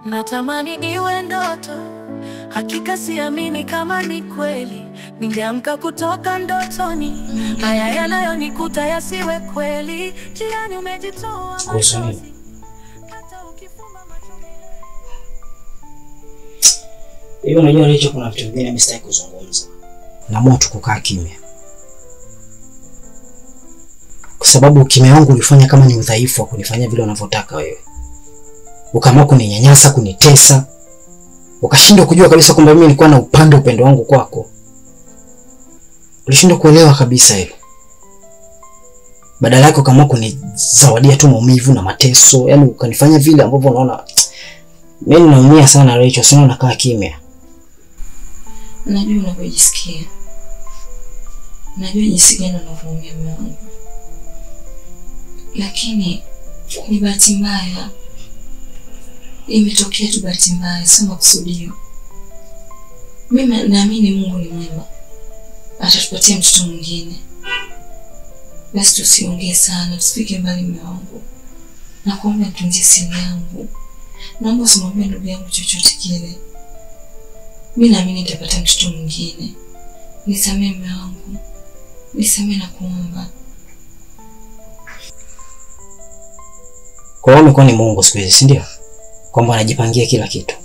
Natamani iwe ndoto, hakika siamini kama ni kweli. Ningeamka kutoka ndotoni, haya yanayonikuta yasiwe kweli. Jiani umejitoa machozi, hata ukifumba macho milele. Hiyo unajua Rachel, kuna vitu vingine mimi sitaki kuzungumza. Naamua tu kukaa kimya. Kwa sababu kimya wangu ulifanya kama ni udhaifu wa kunifanya vile unavyotaka wewe. Ukaamua kuninyanyasa, kunitesa. Ukashindwa kujua kabisa kwamba mimi nilikuwa na upendo wangu kwako. Ulishindwa kuelewa kabisa hilo. Badala yake ukaamua kunizawadia tu maumivu na mateso. Yaani ukanifanya vile ambavyo unaona mimi naumia sana Rachel, sina nakaa kimya. Najua unavyojisikia. Najua jinsi gani unavyoumia moyo wangu. Lakini ni bahati mbaya. Imetokea tu bahati mbaya, sio makusudio. Mimi naamini Mungu ni mwema. Atatupatia mtoto mwingine. Basi tusiongee sana, tusifike mbali mume wangu. Nakuomba nitunzie siri yangu. Naomba usimwambie ndugu yangu chochote kile. Mimi naamini nitapata mtoto mwingine. Nisamehe mume wangu. Nisamehe na kuomba. Kwa hiyo umekuwa ni Mungu siku hizi, si ndio? Kwamba anajipangia kila kitu.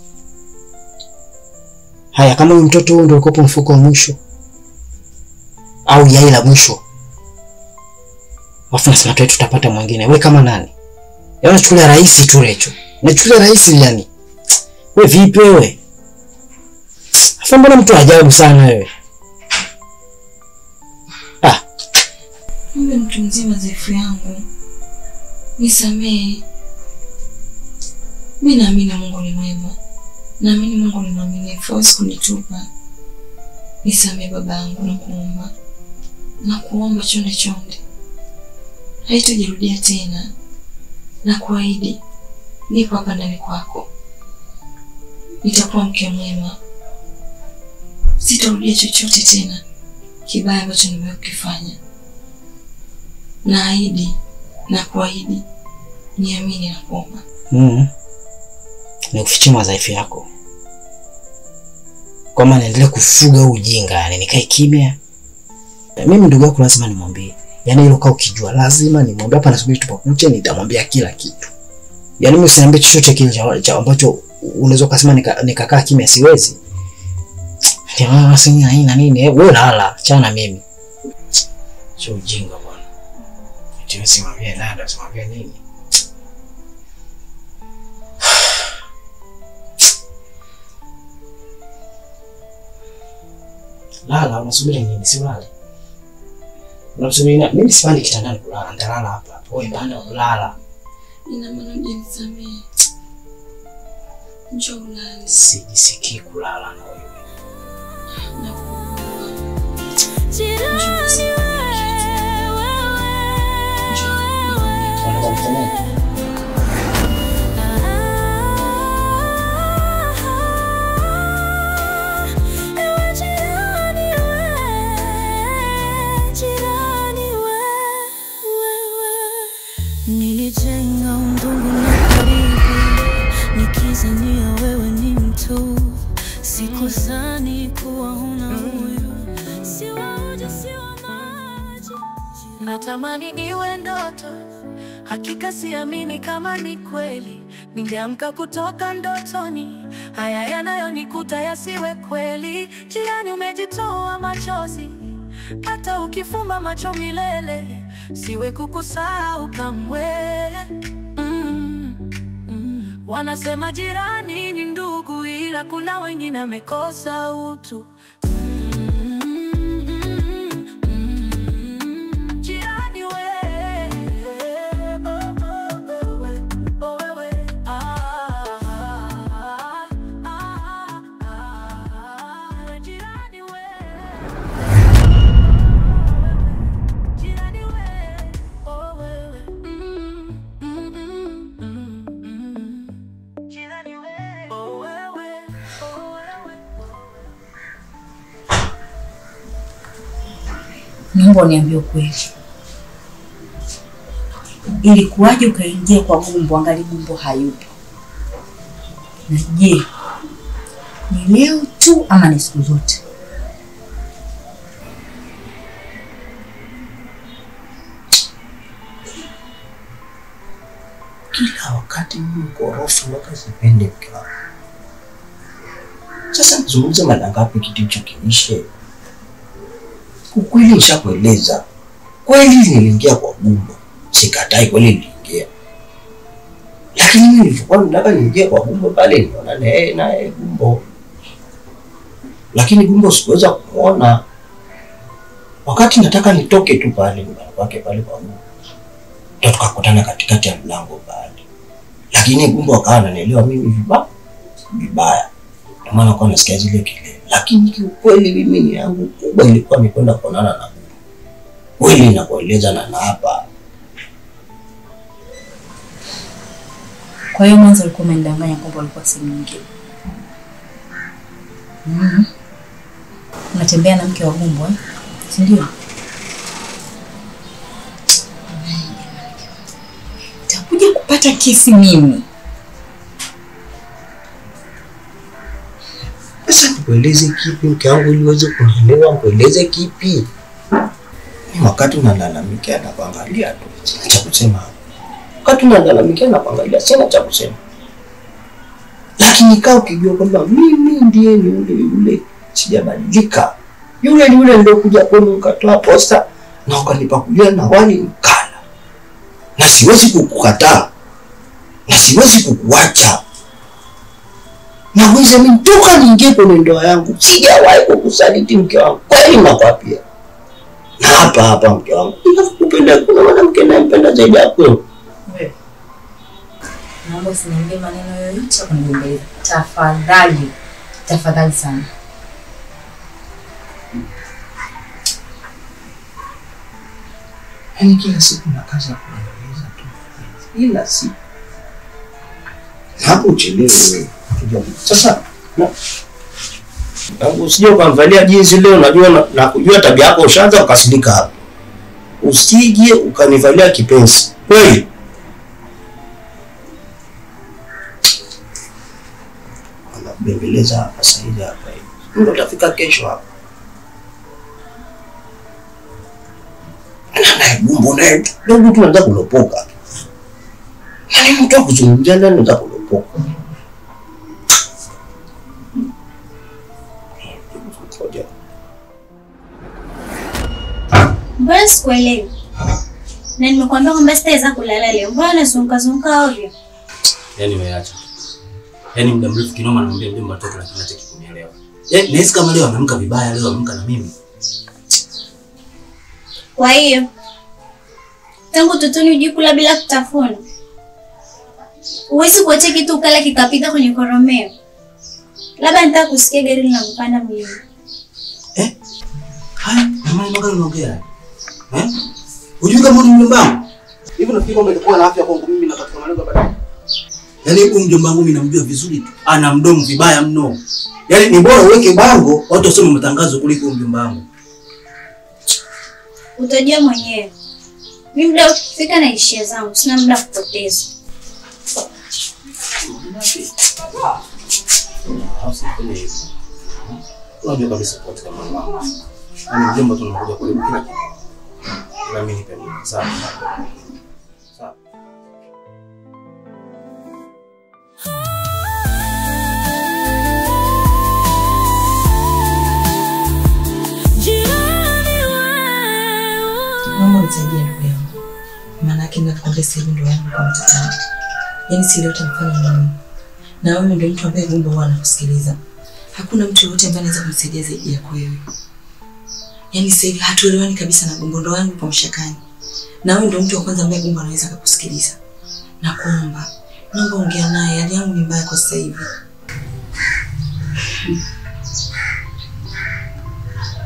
Haya, kama huyu mtoto huyu ndio ukopo mfuko wa mwisho au yai la mwisho, afu nasema tutapata mwingine. Wewe kama nani? Yaani unachukulia rahisi tu Rachel. Unachukulia rahisi yani. Wewe vipi wewe? Afu mbona mtu ajabu sana wewe? Mimi mtu mzima dhaifu yangu. Nisamehe. Mimi naamini Mungu ni mwema. Naamini Mungu ni mwaminifu, hawezi kunitupa. Nisamehe babangu na kuomba. Na kuomba chonde. Haitajirudia tena. Na kuahidi nipo hapa ndani kwako. Nitakuwa mke mwema. Sitarudia chochote tena kibaya ambacho nimekifanya. Naahidi na kuahidi. Niamini na kuomba. Nikufichia madhaifu yako. Kwa maana naendelea kufuga ujinga, yani nikae kimya. Mimi ndugu yako lazima nimwambie. Yaani hilo kaa ukijua lazima nimwambie, hapa nasubiri tupakuche nitamwambia kila kitu. Yaani mimi usiniambie chochote kile cha ambacho unaweza kusema nikakaa kimya, siwezi. Jamaa sina haina nini? Wewe lala, chana mimi. Sio ujinga bwana. Eti simwambie nada, simwambie nini? Lala, unasubiri nini? Si ulale. Unasubiri nini? Mimi sipandi kitandani kulala, ndalala hapa. Wewe panda ulala. Ina maana hujanisamehe. Njoo ulale. Sijisikii kulala na wewe. Jirani wewe. Nilijenga undugu na karibu, nikizania wewe ni mtu. Sikuzani kuwa huna huyu, siwa uji siwa maji. Natamani iwe ndoto, hakika siamini kama ni kweli. Ningeamka kutoka ndotoni, haya yanayonikuta yasiwe kweli. Jiani umejitoa machozi, hata ukifumba macho milele. Siwe kukusahau kamwe. Wanasema jirani ni ndugu, ila kuna wengine amekosa utu. Jirani wewe, jirani Naomba uniambie ukweli. Ilikuwaje ukaingia kwa Gumbo angali Gumbo hayupo? Na je, ni leo tu ama ni siku zote? Kila wakati mkorofi waka sipende mke wangu. Sasa mzungumza mara ngapi kitu hicho kiishe? Ukweli nishakueleza. Kweli niliingia kwa Gumbo. Sikatai kweli niliingia. Lakini mimi nilikuwa nataka niingie kwa Gumbo pale niona naye Gumbo. Lakini Gumbo sikuweza kumuona. Wakati nataka nitoke tu pale nyumbani kwake pale kwa Gumbo. Tukakutana katikati ya mlango pale. Lakini Gumbo akawa ananielewa mimi vibaya. Ndio maana kwa nasikia zile kelele. Lakini kiukweli mimi ni yangu kubwa ilikuwa ni kwenda kuonana na Gumbo. Kweli nakueleza na hapa. Kwa hiyo mwanzo ulikuwa umendanganya kwamba ulikuwa sehemu nyingine. Unatembea na mke wa Gumbo, si ndio? Utakuja kupata kesi mimi. Sasa nikueleze kipi mke wangu ili uweze kunielewa? Nikueleze kipi? Wakati unalalamika na kuangalia tu, sina cha kusema. Wakati unalalamika na kuangalia, sina cha kusema. Lakini kaa ukijua kwamba mimi ndiye yule sijabadilika. Yule ndio kuja kwenu ukatoa posta na ukanipakulia na wali mkala. Na siwezi kukukataa. Na siwezi kukuacha. Na wewe mimi toka niingie kwenye ndoa yangu, sijawahi kukusaliti mke wangu. Kweli nakwambia. Na hapa mke wangu, ninakupenda kuna mwanamke anayempenda zaidi yako. Wewe. Naomba usiniambie maneno yoyote ya kunigombeza. Tafadhali. Tafadhali sana. Yaani kila siku na kazi ya kuendeleza tu. Kila siku. Hapo uchelewe. Sasa na usije ukamvalia jinsi leo unajua na kujua tabia yako ushaanza ukasirika hapo. Usije ukanivalia kipenzi. Kweli? Anabembeleza hapa sasa hapa hivi. Ndio utafika kesho hapa. Na Gumbo naye ndio mtu anaanza kulopoka. Yaani mtu akuzungumzia ndani anaanza kulopoka. Mbona sikuelewi? Na nimekuambia kwamba sitaweza kulala leo. Mbona unazunguka ovyo? Yaani umeacha. Yaani muda mrefu kinoma naambia mjomba atoke lakini hataki kunielewa. Yaani nahisi kama leo ameamka vibaya, leo ameamka na mimi. Kwa hiyo tangu tutoni ujikula bila kutafuna. Uwezi kuacha kitu ukala kikapita kwenye koromeo. Labda nitaka kusikia gari linapanda mlima. Haya, mama mwaga unaongea. Unajua kama ni mjomba wangu? Hivi nafikiri kwamba ilikuwa na afya kwangu mimi na katika malengo baadaye. Yaani huyu mjomba wangu mimi namjua vizuri tu. Ana mdomo vibaya mno. Yaani ni bora uweke bango watu wasome matangazo kuliko mjomba wangu. Utajua mwenyewe. Mimi muda ukifika na ishia zangu, sina muda kupoteza. Unajua kabisa kwa katika mama. Yaani mjomba tunakuja karibu kila kitu. Na mimi nipende. Sawa. Sawa. Mama msaidia ndugu yangu. Maana yake ninakwambia sasa ndio yangu kwa mtata. Yaani si leo utamfanya nini? Na wewe ndio mtu ambaye Gumbo huwa anakusikiliza. Hakuna mtu yote ambaye anaweza kumsaidia zaidi yako wewe. Yaani sasa hivi hatuelewani kabisa na Gumbo, ndo wangu kwa mshakani. Na wewe ndio mtu wa kwanza ambaye Gumbo anaweza kukusikiliza. Nakuomba, naomba ongea naye, hali yangu ni mbaya kwa sasa hivi.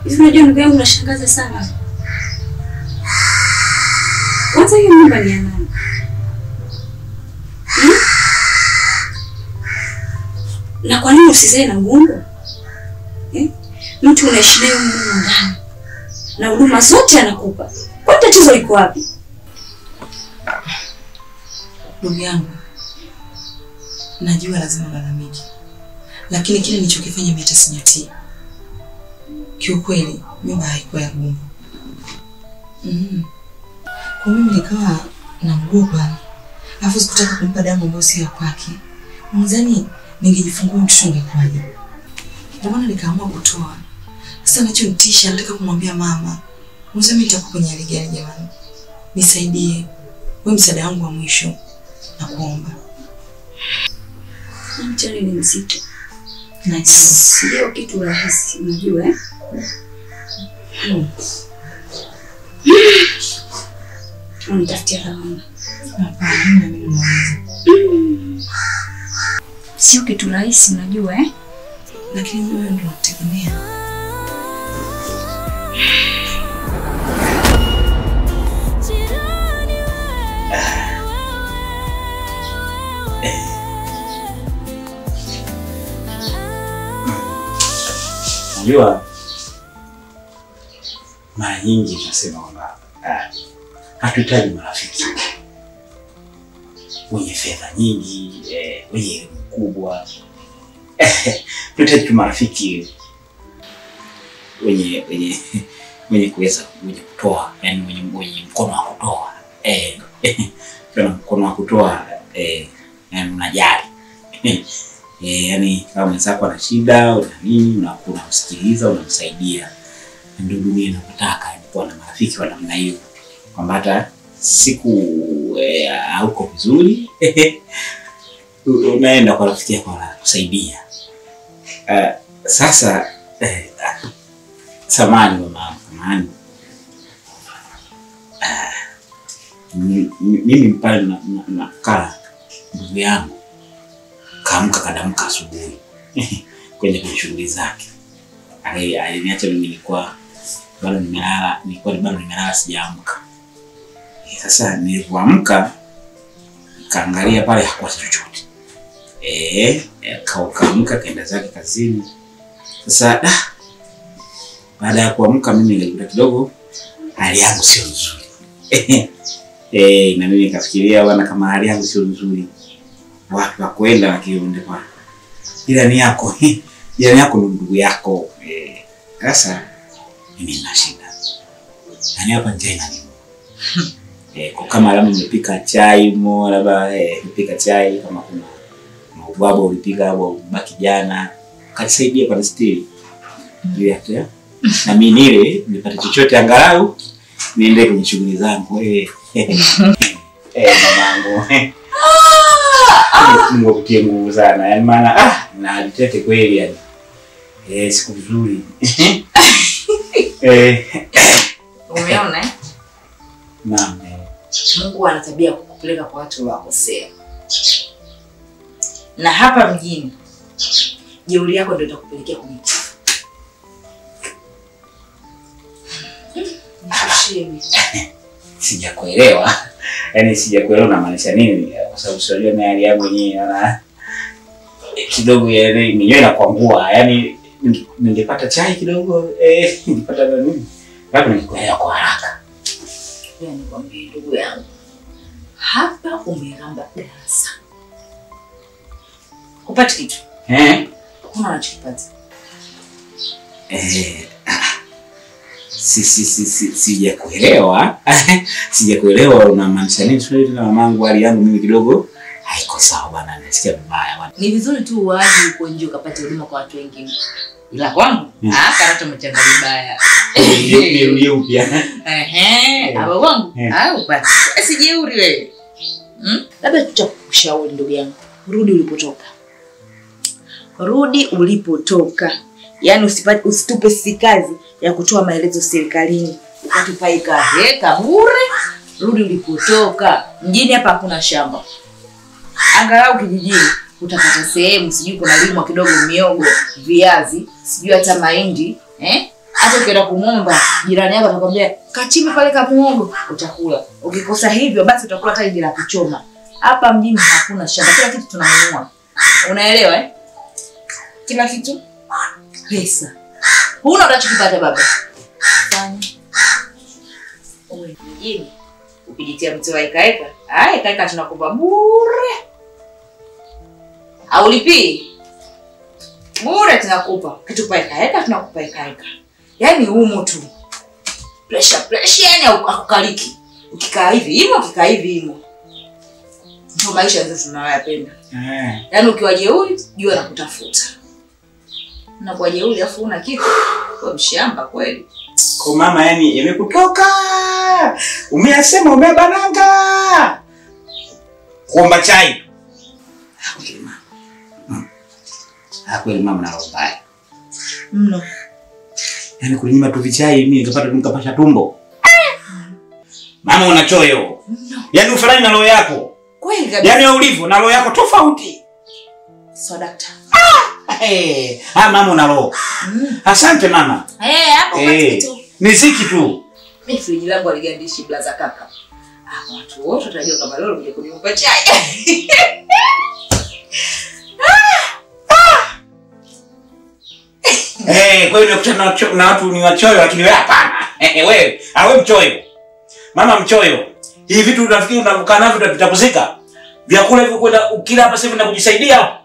Hivi unajua ndugu yangu unashangaza sana. Kwanza hiyo nyumba ni ya nani? Na kwa nini usizae na Gumbo? Mtu unaishi naye huko ndani. Na huduma zote anakupa. Kwa tatizo liko wapi? Ndugu yangu, Najua lazima lalamike. Lakini kile nilichokifanya mimi hatasinyatia. Kiukweli mimba haikuwa ya Gumbo. Kwa mimi nikawa naogopa. Alafu sikutaka kumpa damu ambayo si ya kwake. Mzani ningejifungua mtoto ungekwaje. Ndio maana nikaamua kutoa. Sasa nachonitisha nataka kumwambia mama. Mzani nitakuwa kwenye hali gani jamani? Nisaidie. Wewe msaada wangu wa mwisho. Nakuomba. Mchele ni mzito. Na Sio kitu rahisi, unajua eh? Unitafutia lawama. Hapana, mimi naweza. Sio kitu rahisi, unajua eh? Lakini wewe ndio unategemea. Unajua mara nyingi tunasema kwamba hatuhitaji marafiki wenye fedha nyingi, wenye elimu kubwa. Tunahitaji marafiki wenye kuweza kutoa, yani wenye mkono wa kutoa. Kuna mkono wa kutoa, yani unajali. Yani kama mwenzako ana shida au nini, unamsikiliza, unamsaidia. Ndio dunia inataka kuwa na marafiki wa namna hiyo. Kwamba hata siku hauko vizuri unaenda kwa rafiki yako kusaidia. Sasa samani mama, samani. Mimi pale na kala ndugu yangu kaamka kadamka asubuhi kwenye shughuli zake. Aliniacha mimi nilikuwa bado nimelala sijaamka. Sasa nilipoamka kaangalia pale hakuwa chochote. Kaamka kaenda zake kazini. Sasa baada ya kuamka mimi nilikuta kidogo hali yangu sio nzuri. Na mimi nikafikiria bwana, kama hali yangu sio nzuri, wapi wa kwenda wakiende kwa jirani yako. Jirani yako ni ndugu yako. Sasa mimi nina shida. Yaani hapa njaa inaniuma. Kwa kama labda nimepika chai labda nipika chai, kama kuna ubwabwa ulipika hapo baki jana, kanisaidia kwa stili. Ndio yake. Na mimi nile nipate chochote angalau niende kwenye shughuli zangu. Mamangu. Mungu akutie nguvu sana. Yaani maana na alitete kweli yani. Siku nzuri. Umeona eh? Naam. Mungu ana tabia kukupeleka kwa watu waliokosea. Na hapa mjini jeuri yako ndio itakupelekea kwenye kifo. Sijakuelewa. Yaani sijakuelewa unamaanisha nini? Kwa sababu sio na hali yangu yenyewe na kidogo yani mwenyewe nakwangua. Yaani ningepata chai kidogo, ningepata nini? Labda ningekuelewa kwa haraka. Yaani kwambie ndugu yangu, hapa umeramba darasa. Upate kitu? Kuna unachopata? Sijakuelewa. Sijakuelewa unamaanisha nini? Sio na mamangu hali yangu mimi kidogo haiko sawa bwana, nasikia vibaya bwana. Ni vizuri tu uaje uko nje ukapata huduma kwa watu wengine. Ila kwangu, karata umechanga vibaya. Nirudie upya. Aba wangu, upate. Sijeuri wewe. Labda tutakushauri ndugu yangu. Rudi ulipotoka. Rudi ulipotoka. Yaani usitupe sisi kazi ya kutoa maelezo serikalini. Ukatupaika heka bure. Rudi ulipotoka. Mjini hapa hakuna shamba. Angalau kijijini utapata sehemu, sijui kuna limwa kidogo miogo, viazi, sijui hata mahindi, hata ukienda kumomba jirani yako atakwambia kachimba pale kama muogo utakula. Ukikosa hivyo basi utakula hata ingi la kuchoma. Hapa mjini hakuna shamba, kila kitu tunanunua. Unaelewa Kila kitu pesa. Huna unachokipata baba. Fanya. Wewe mjini ukijitia mtu wa ikaeka, kaeka tunakupa bure. Aulipi. Bure tunakupa. Kitupa eka tunakupa eka. Yaani humo tu. Pressure yani akukaliki. Ukikaa hivi himo, ukikaa hivi himo. Ndio maisha yetu tunayoyapenda. Yaani ukiwa jeuri, jua na kutafuta. Na kwa jeuri afu una kitu, kwa mshamba kweli. Kwa mama yani imekutoka. Umeyasema umebananga. Kuomba chai. Kweli mama. Kweli mama na roho mbaya. Mno. Yaani kulinyima tu vichai mimi nikapata nikapasha tumbo. Mama una choyo. No. Yaani ufanani na roho yako. Kweli kabisa. Yaani ulivyo na roho yako tofauti. So daktari. Mama una roho. Asante mama. Hapo kitu. Miziki tu. Mimi friji langu aligandishi blaza kaka. Watu wote watajua kama leo kuja kunipa chai. Kwa hiyo nimekutana na watu ni wachoyo lakini wewe hapana. Wewe mchoyo. Mama mchoyo. Hivi vitu unafikiri unavuka navyo vitakuzika? Vyakula hivyo kwenda ukila hapa sasa na kujisaidia.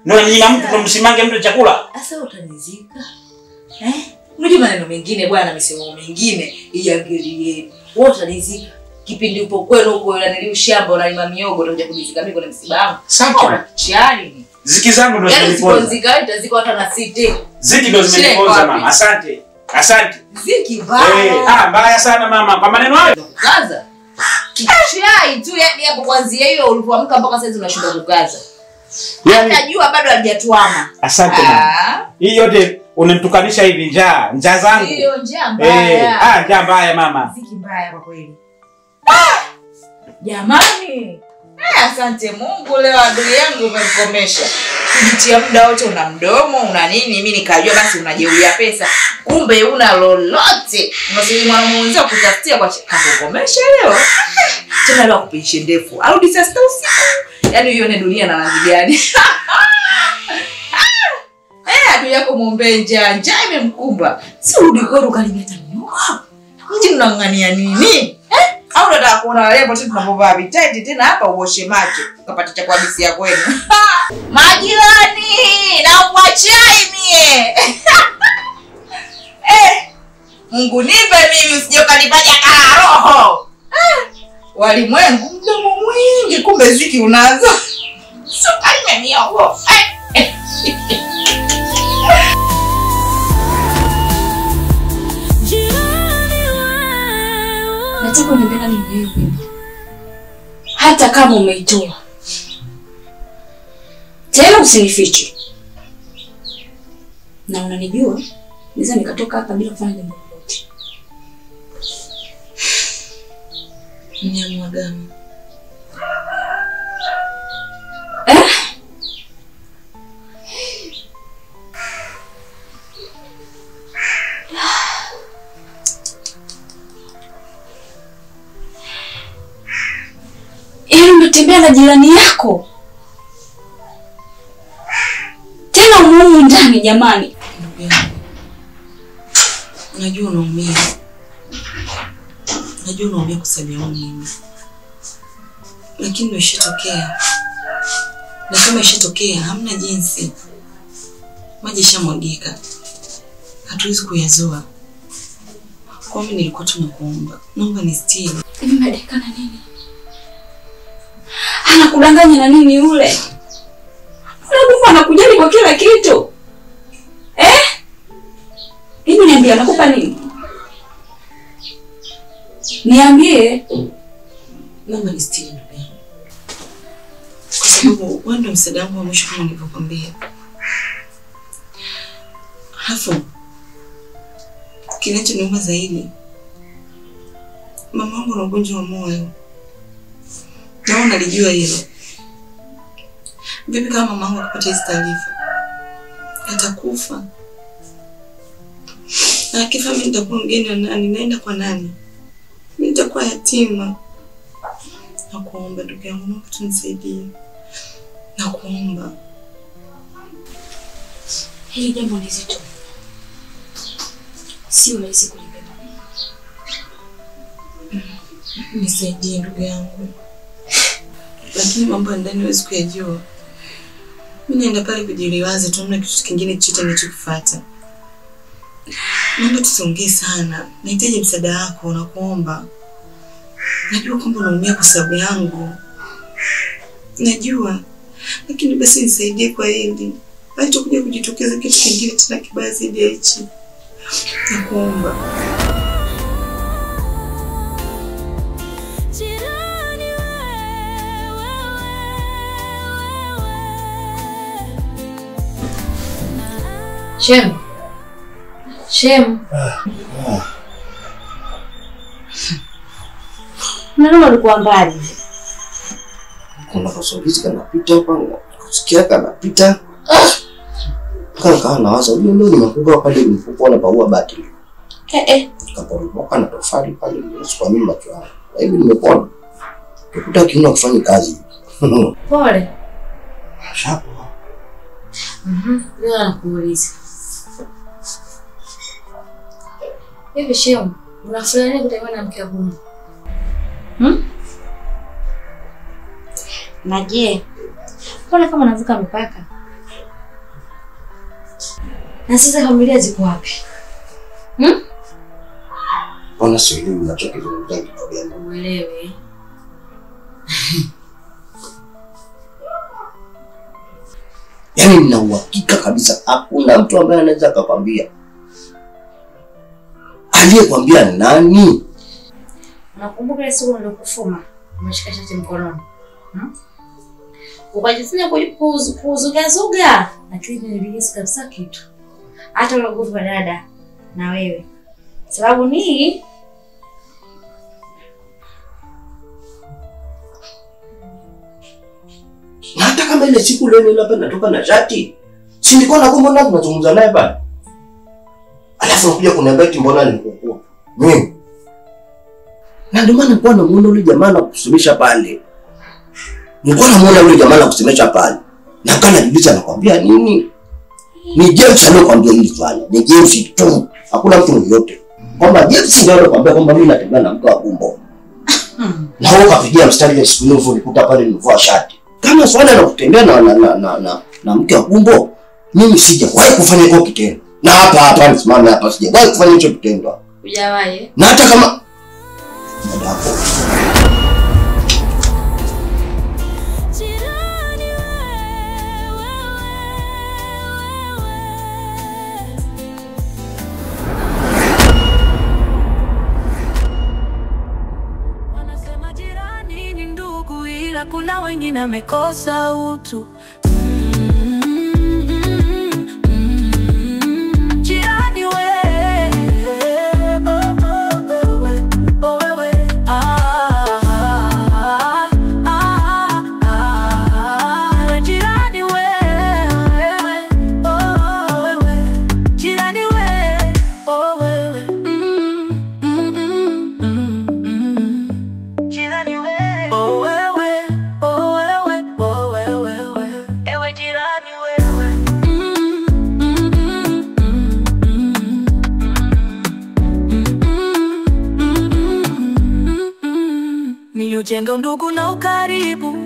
Ndio nyima mtu kumsimange mtu chakula. Sasa utanizika. Unajua maneno mengine bwana misemo mengine iangalie. Wewe utanizika. Kipindi upo kwenu huko unaniliu shamba unalima miogo utakuja kunizika mimi kwa msiba wangu. Sasa chali. Ziki zangu ndio zimeniponza. Yaani zika itazika hata na site. Ziki ndio zimeniponza mama. Asante. Ziki mbaya. Mbaya sana mama. Kwa maneno hayo. Kukaza. Chai tu yani hapo kuanzia hiyo ulipoamka mpaka sasa unashinda kukaza. Yaani najua bado hajatuama. Asante mama. Hii yote unamtukanisha hivi njaa zangu. Hiyo njaa mbaya. Njaa mbaya mama. Ziki mbaya kwa kweli. Jamani. Asante Mungu leo adui yangu umenikomesha. Kujitia muda wote una mdomo, una nini, mimi nikajua basi unajeulia pesa. Kumbe una lolote. Unasema mwanamume wenzao kutafutia kwa kukomesha leo. Tena leo kupishe ndefu. Arudi saa 6 usiku. Yaani uione dunia na rangi gani. Adui yako muombe njaa imemkumba. Si urudi kwenu kalimeta nyoa. Mji unang'ania nini? Au unataka kuona wale wote tunapovaa vitete tena hapa uoshe macho ukapata cha kuhadisi ya kwenu. Majirani, naomba chai mie. Mungu nipe mimi usije ukanipaja kala roho. Walimwengu mdomo mwingi kumbe ziki unazo. Sukari meniogo. Nataka uniambie nani mwenyewe wimbo. Hata kama umeitoa. Tena usinifiche. Na unanijua, naweza nikatoka hapa bila kufanya jambo lolote. Mnyama gani? Umetembea na jirani yako. Tena umumu ndani jamani. Najua unaumia. Najua unaumia kusalia mimi. Lakini ndio ishatokea. Na kama ishatokea hamna jinsi. Maji shamwagika. Hatuwezi kuyazoa. Kwa mimi nilikuwa tunakuomba. Naomba nistiri. Hivi madeka na nini? Anakudanganya na nini yule? Mungu anakujali kwa kila kitu. Hivi niambie anakupa nini? Niambie. Naomba nistiri ndugu yangu. Kwa sababu wewe ndio msaada wangu wa mwisho kama nilivyokuambia. Hafu. Kinachoniuma zaidi. Mama wangu ana ugonjwa wa moyo. Na unalijua hilo. Vipi kama mama wangu akapata hizo taarifa? Atakufa. Na akifa mimi nitakuwa mgeni wa nani? Naenda kwa nani? Mimi nitakuwa yatima. Nakuomba ndugu yangu, naomba tunisaidie. Nakuomba. Hili jambo ni zito. Sio rahisi kulibeba. Nisaidie ndugu yangu. Lakini mambo ndani huwezi kuyajua. Mimi naenda pale kujiliwaza tu, hamna kitu kingine chochote nilichokifuata. Naomba tusiongee sana. Nahitaji msaada wako, nakuomba. Najua kwamba unaumia kwa sababu yangu. Najua. Lakini basi nisaidie kwa hili. Hata kuja kujitokeza kitu kingine tena kibaya zaidi ya hichi. Nakuomba. Shem. Nani alikuwa mbali? Kuna kasauti kanapita hapa, kusikia kanapita. Kana nawaza huyo ndio nimekuwa pale nilipokuwa napaua bati. Kaporomoka na tofali pale kwa mimi macho yangu. Na hivi nimepona. Tukuta kiuna kufanya kazi. Pole. Shapo. Leo nakuuliza. Hivi Shem, unafanya nini kutembea na mke wako? Na je, mbona kama unavuka mipaka? Na sasa familia ziko wapi? Mbona sielewi unachokizungumza kitu gani? Uelewe. Yaani nina uhakika kabisa hakuna mtu ambaye anaweza akakwambia. Aliyekwambia nani? Nakumbuka ile siku nilokufuma, umeshika shati mkononi. Ukajifanya kuzuga, lakini nilihisi kabisa kitu. Hata ule nguvu wa dada na wewe. Sababu ni na hata kama ile siku leo nilapa natoka na shati. Si nilikuwa nakumbuka tunazungumza naye pale. Alafu unakuja kuniambia eti mbona nilikuwa. Mimi. Na ndio maana nilikuwa namuona yule jamaa na kusemesha pale. Nilikuwa namuona yule jamaa na kusemesha pale. Na kana jibiza anakuambia nini? Ni James anakuambia hili swali. Ni James tu. Hakuna mtu mwingine. Kwamba James ndio anakuambia kwamba mimi natembea na mke wa Gumbo. Na wewe ukapigia mstari ile siku ile ulikuta pale nilivua shati. Kama swala la kutembea na mke wa Gumbo, mimi sijawahi kufanya hiyo kitendo. Na hapa nisimame hapa sijawahi kufanya hicho kitendo. Hujawahi? Na hata kama madako. Wanasema jirani ni ndugu, ila kuna wengine wamekosa utu. Ujenge ndugu na ukaribu,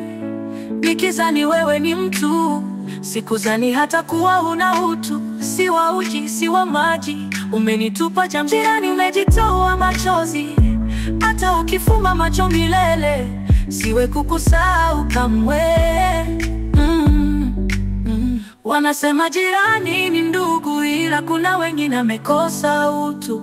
nikizani wewe ni mtu, sikuzani hata kuwa una utu. Si wa uji, si wa maji, umenitupa jamjirani, umejitoa machozi. Hata ukifuma macho milele, siwe kukusahau kamwe. Wanasema jirani ni ndugu, ila kuna wengine wamekosa utu.